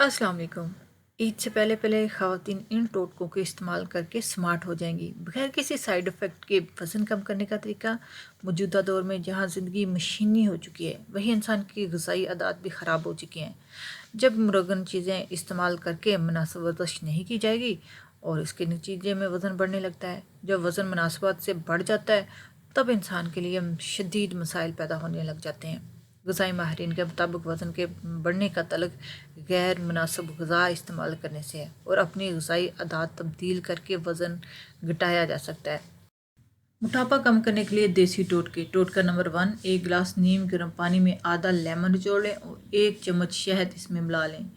अस्सलाम वालेकुम। ईद से पहले पहले ख़वातीन इन टोटकों के इस्तेमाल करके स्मार्ट हो जाएंगी बगैर किसी साइड इफ़ेक्ट के। वज़न कम करने का तरीका मौजूदा दौर में जहाँ ज़िंदगी मशीनी हो चुकी है वहीं इंसान की ग़िज़ाई आदत भी ख़राब हो चुकी हैं। जब मुरगन चीज़ें इस्तेमाल करके मुनासिब वर्जिश नहीं की जाएगी और इसके नतीजे में वज़न बढ़ने लगता है। जब वज़न मुनासिबत से बढ़ जाता है तब इंसान के लिए शदीद मसाइल पैदा होने लग जाते हैं। ग़िज़ाई माहिरीन के मुताबिक वज़न के बढ़ने का तल्लुक़ गैर मुनासिब ग़िज़ा इस्तेमाल करने से है और अपनी ग़िज़ाई आदत तब्दील करके वज़न घटाया जा सकता है। मोटापा कम करने के लिए देसी टोटके। टोटका नंबर 1, एक गिलास नीम गर्म पानी में आधा लेमन निचोड़ लें और 1 चम्मच शहद इसमें मिला लें।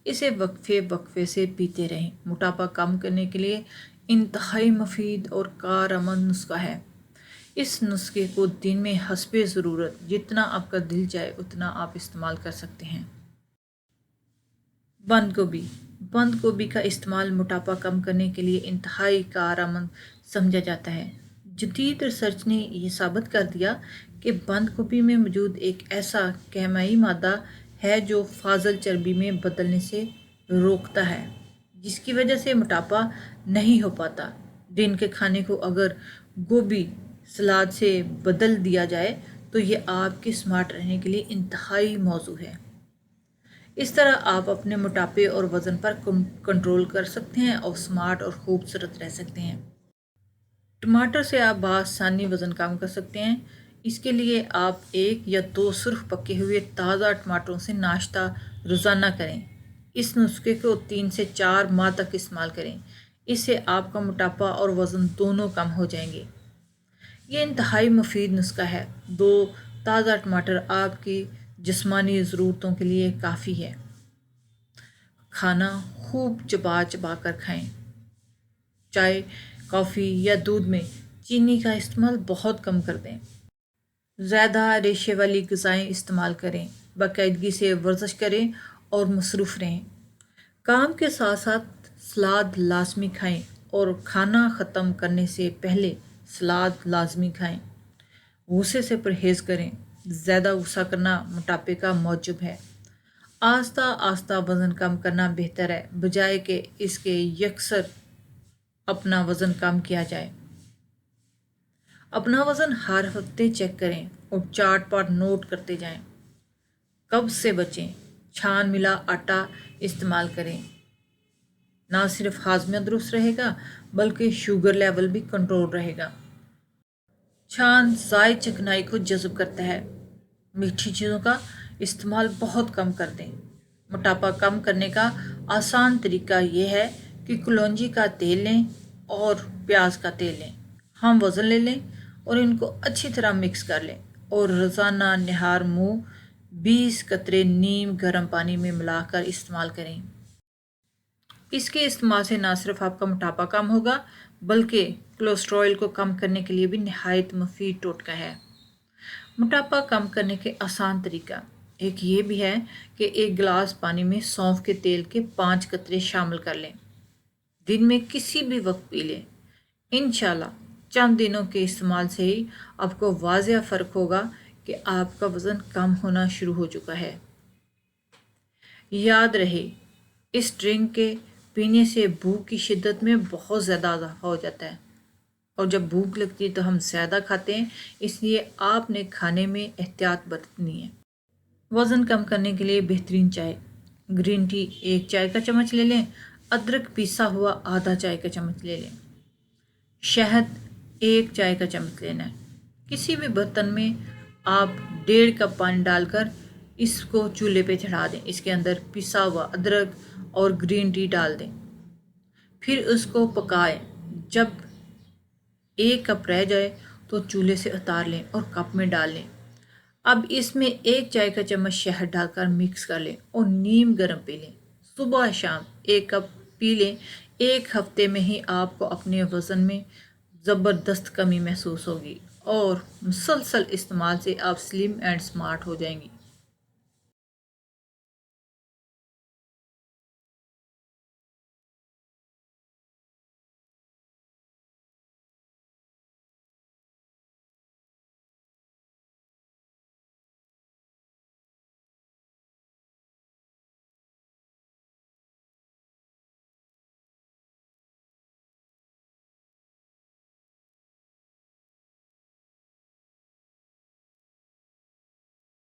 इसे वक्फे वक्फे से पीते रहें। मोटापा कम करने के लिए इंतहाई मुफीद और कारआमद नुस्खा है। इस नुस्खे को दिन में हस्बे ज़रूरत जितना आपका दिल चाहे उतना आप इस्तेमाल कर सकते हैं। बंद गोभी। बंद गोभी का इस्तेमाल मोटापा कम करने के लिए इंतहाई कारआमद समझा जाता है। जदीद रिसर्च ने यह साबित कर दिया कि बंद गोभी में मौजूद एक ऐसा केमियाई मादा है जो फाजल चर्बी में बदलने से रोकता है, जिसकी वजह से मोटापा नहीं हो पाता। दिन के खाने को अगर गोभी सलाद से बदल दिया जाए तो ये आपके स्मार्ट रहने के लिए इंतहाई मौजू है। इस तरह आप अपने मोटापे और वज़न पर कंट्रोल कर सकते हैं और स्मार्ट और खूबसूरत रह सकते हैं। टमाटर से आप बआसानी वज़न कम कर सकते हैं। इसके लिए आप 1 या 2 सुर्ख पके हुए ताज़ा टमाटरों से नाश्ता रोज़ाना करें। इस नुस्खे को 3 से 4 माह तक इस्तेमाल करें। इससे आपका मोटापा और वज़न दोनों कम हो जाएंगे। ये इंतहाई मुफीद नुस्खा है। 2 ताज़ा टमाटर आपकी जिस्मानी ज़रूरतों के लिए काफ़ी है। खाना खूब चबा चबा कर खाएं। चाय, कॉफ़ी या दूध में चीनी का इस्तेमाल बहुत कम कर दें। ज़्यादा रेशे वाली ग़िज़ाएँ इस्तेमाल करें। बाकायदगी से वर्जिश करें और मसरूफ़ रहें। काम के साथ साथ सलाद लाजमी खाएं और खाना ख़त्म करने से पहले सलाद लाजमी खाएं। गुस्से से परहेज़ करें। ज़्यादा गुस्सा करना मोटापे का मौजब है। आस्ता आस्ता वज़न कम करना बेहतर है बजाय कि इसके यकसर अपना वज़न कम किया जाए। अपना वज़न हर हफ्ते चेक करें और चार्ट पर नोट करते जाएं। कब्ज़ से बचें। छान मिला आटा इस्तेमाल करें। ना सिर्फ हाजमा दुरुस्त रहेगा बल्कि शुगर लेवल भी कंट्रोल रहेगा। छान ज़ायद चिकनाई को जज़ब करता है। मीठी चीज़ों का इस्तेमाल बहुत कम कर दें। मोटापा कम करने का आसान तरीका यह है कि कलौंजी का तेल लें और प्याज का तेल लें। हम वज़न ले लें और इनको अच्छी तरह मिक्स कर लें और रोज़ाना निहार मुँह 20 कतरे नीम गर्म पानी में मिलाकर इस्तेमाल करें। इसके इस्तेमाल से न सिर्फ आपका मोटापा कम होगा बल्कि कोलेस्ट्रॉल को कम करने के लिए भी नहायत मुफीद टोटका है। मोटापा कम करने के आसान तरीका एक ये भी है कि 1 गिलास पानी में सौंफ के तेल के 5 कतरे शामिल कर लें। दिन में किसी भी वक्त पी लें। इंशाल्लाह चंद दिनों के इस्तेमाल से ही आपको वाज़ेह फ़र्क होगा कि आपका वज़न कम होना शुरू हो चुका है। याद रहे, इस ड्रिंक के पीने से भूख की शिद्दत में बहुत ज़्यादा इजाफा हो जाता है और जब भूख लगती है तो हम ज़्यादा खाते हैं, इसलिए आपने खाने में एहतियात बरतनी है। वज़न कम करने के लिए बेहतरीन चाय। ग्रीन टी 1 चाय का चम्मच ले लें। अदरक पीसा हुआ आधा चाय का चम्मच ले लें। शहद 1 चाय का चम्मच लेना है। किसी भी बर्तन में आप 1.5 कप पानी डालकर इसको चूल्हे पे चढ़ा दें। इसके अंदर पिसा हुआ अदरक और ग्रीन टी डाल दें। फिर उसको पकाएं। जब 1 कप रह जाए तो चूल्हे से उतार लें और कप में डाल लें। अब इसमें 1 चाय का चम्मच शहद डालकर मिक्स कर लें और नीम गर्म पी लें। सुबह शाम 1 कप पी लें। 1 हफ्ते में ही आपको अपने वज़न में ज़बरदस्त कमी महसूस होगी और मुसलसल इस्तेमाल से आप स्लिम एंड स्मार्ट हो जाएंगी।